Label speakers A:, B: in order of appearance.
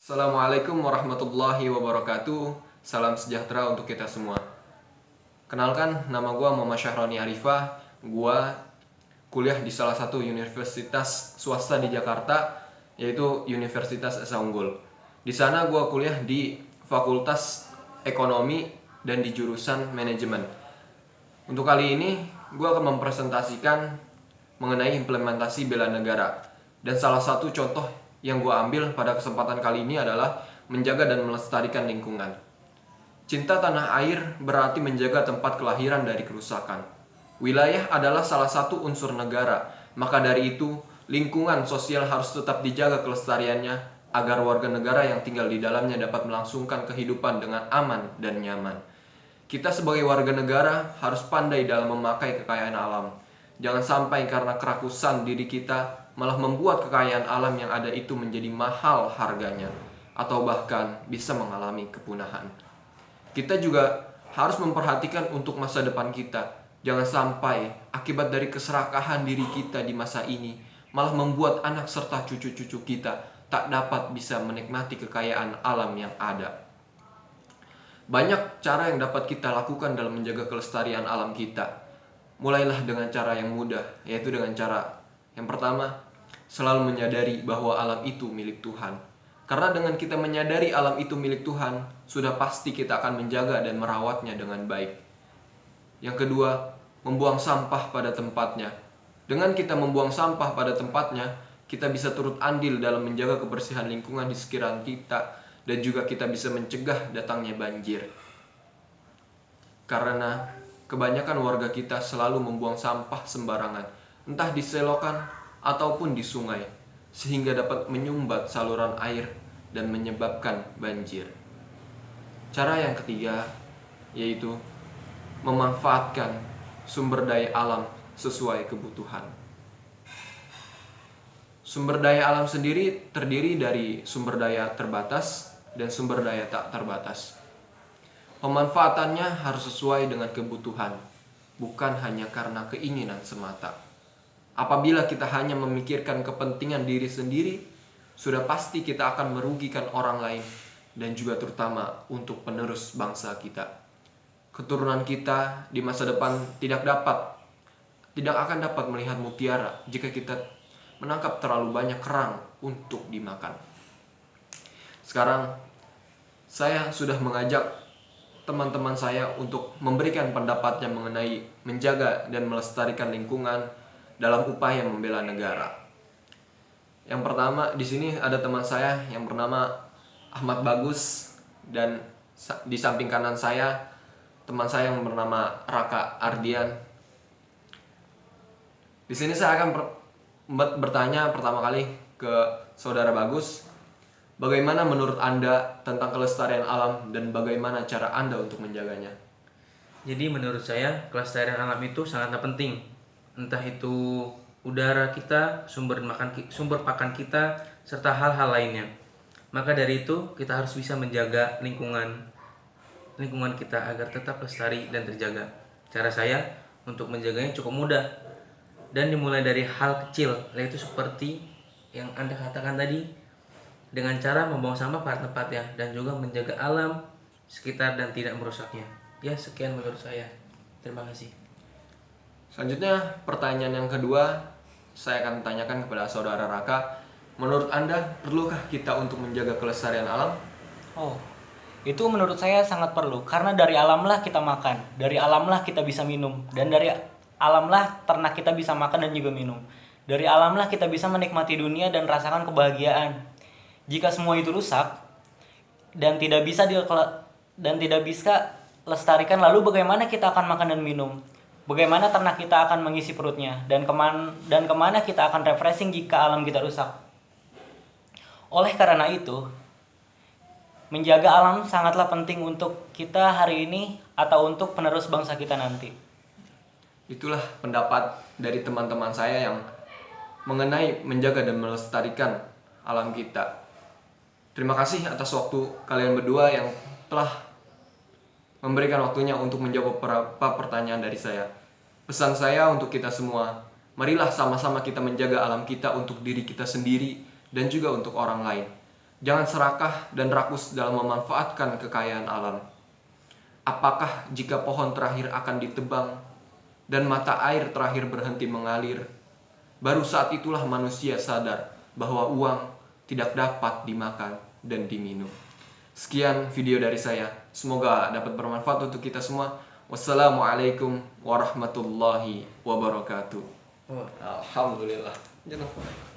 A: Assalamualaikum warahmatullahi wabarakatuh. Salam sejahtera untuk kita semua. Kenalkan, nama gue Muhammad Syahroni Arifah. Gue kuliah di salah satu universitas swasta di Jakarta, yaitu Universitas Esa Unggul. Di sana gue kuliah di Fakultas Ekonomi dan di jurusan Manajemen. Untuk kali ini, gue akan mempresentasikan mengenai implementasi bela negara. Dan salah satu contoh yang gue ambil pada kesempatan kali ini adalah menjaga dan melestarikan lingkungan. Cinta tanah air berarti menjaga tempat kelahiran dari kerusakan. Wilayah adalah salah satu unsur negara, maka dari itu lingkungan sosial harus tetap dijaga kelestariannya agar warga negara yang tinggal di dalamnya dapat melangsungkan kehidupan dengan aman dan nyaman. Kita sebagai warga negara harus pandai dalam memakai kekayaan alam. Jangan sampai karena kerakusan diri kita malah membuat kekayaan alam yang ada itu menjadi mahal harganya, atau bahkan bisa mengalami kepunahan. Kita juga harus memperhatikan untuk masa depan kita. Jangan sampai akibat dari keserakahan diri kita di masa ini malah membuat anak serta cucu-cucu kita tak dapat bisa menikmati kekayaan alam yang ada. Banyak cara yang dapat kita lakukan dalam menjaga kelestarian alam kita. Mulailah dengan cara yang mudah, yaitu dengan cara yang pertama, selalu menyadari bahwa alam itu milik Tuhan. Karena dengan kita menyadari alam itu milik Tuhan, sudah pasti kita akan menjaga dan merawatnya dengan baik. Yang kedua, membuang sampah pada tempatnya. Dengan kita membuang sampah pada tempatnya, kita bisa turut andil dalam menjaga kebersihan lingkungan di sekitar kita, dan juga kita bisa mencegah datangnya banjir. Karena kebanyakan warga kita selalu membuang sampah sembarangan, entah di selokan ataupun di sungai, sehingga dapat menyumbat saluran air dan menyebabkan banjir. Cara yang ketiga yaitu memanfaatkan sumber daya alam sesuai kebutuhan. Sumber daya alam sendiri terdiri dari sumber daya terbatas dan sumber daya tak terbatas. Pemanfaatannya harus sesuai dengan kebutuhan, bukan hanya karena keinginan semata. Apabila kita hanya memikirkan kepentingan diri sendiri, sudah pasti kita akan merugikan orang lain dan juga terutama untuk penerus bangsa kita. Keturunan kita di masa depan tidak akan dapat melihat mutiara jika kita menangkap terlalu banyak kerang untuk dimakan. Sekarang, saya sudah mengajak teman-teman saya untuk memberikan pendapatnya mengenai menjaga dan melestarikan lingkungan dalam upaya membela negara. Yang pertama, di sini ada teman saya yang bernama Ahmad Bagus, dan di samping kanan saya teman saya yang bernama Raka Ardian. Di sini saya akan bertanya pertama kali ke Saudara Bagus, bagaimana menurut Anda tentang kelestarian alam dan bagaimana cara Anda untuk menjaganya?
B: Jadi menurut saya kelestarian alam itu sangatlah penting. Entah itu udara kita, sumber pakan kita, serta hal-hal lainnya. Maka dari itu kita harus bisa menjaga lingkungan kita agar tetap lestari dan terjaga. Cara saya untuk menjaganya cukup mudah dan dimulai dari hal kecil, yaitu seperti yang Anda katakan tadi, dengan cara membuang sampah pada tempatnya dan juga menjaga alam sekitar dan tidak merusaknya. Ya, sekian menurut saya. Terima kasih.
A: Selanjutnya, pertanyaan yang kedua saya akan tanyakan kepada Saudara Raka. Menurut Anda, perlukah kita untuk menjaga kelestarian alam?
C: Itu menurut saya sangat perlu, karena dari alamlah kita makan, dari alamlah kita bisa minum, dan dari alamlah ternak kita bisa makan dan juga minum. Dari alamlah kita bisa menikmati dunia dan rasakan kebahagiaan. Jika semua itu rusak dan tidak bisa lestarikan, lalu bagaimana kita akan makan dan minum? Bagaimana ternak kita akan mengisi perutnya? Dan kemana kita akan refreshing jika alam kita rusak? Oleh karena itu, menjaga alam sangatlah penting untuk kita hari ini atau untuk penerus bangsa kita nanti.
A: Itulah pendapat dari teman-teman saya yang mengenai menjaga dan melestarikan alam kita. Terima kasih atas waktu kalian berdua yang telah memberikan waktunya untuk menjawab beberapa pertanyaan dari saya. Pesan saya untuk kita semua, marilah sama-sama kita menjaga alam kita untuk diri kita sendiri dan juga untuk orang lain. Jangan serakah dan rakus dalam memanfaatkan kekayaan alam. Apakah jika pohon terakhir akan ditebang dan mata air terakhir berhenti mengalir, baru saat itulah manusia sadar bahwa uang tidak dapat dimakan dan diminum. Sekian video dari saya. Semoga dapat bermanfaat untuk kita semua. Wassalamualaikum warahmatullahi wabarakatuh.
B: Oh.
A: Alhamdulillah. Jangan lupa.